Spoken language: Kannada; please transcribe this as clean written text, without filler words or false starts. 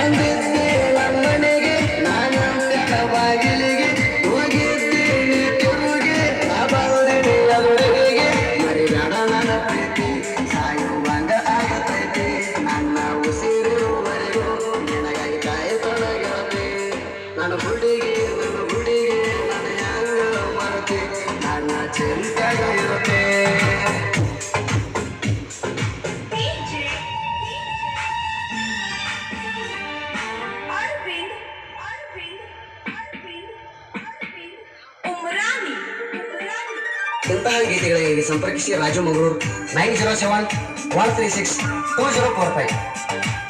ಬಂದಿದ್ದೆ ನಮ್ಮನೆಗೆ ನಾನು ಬಾಗಿಲಿಗೆ ಹೋಗಿದ್ದೀನಿ ತಿರುಗಿ ಬಂದಿನಿ ಅದುಡಿಗೆ ಮರಿಬೇಡ ನನ್ನ ಪ್ರೀತಿ ಸಾಯುವಂಗ ಆಗತೈತಿ ನನ್ನ ಉಸಿರುವರೆಗೂ ನಿನಗಾಗಿ ಕಾಯ್ತೊಳಗಿರತೆ ನನ್ನ ಹುಡುಗಿ ನನ್ನ ಹೆಂಗ ಮರತಿ ನನ್ನ ಚಿಂತೆಗ ಇರುತ್ತೆ ಇಂತಹ ಗೀತೆಗಳಿಗೆ ಸಂಪರ್ಕಿಸಿ ರಾಜು ಮಂಗಳೂರು 907 136 2045.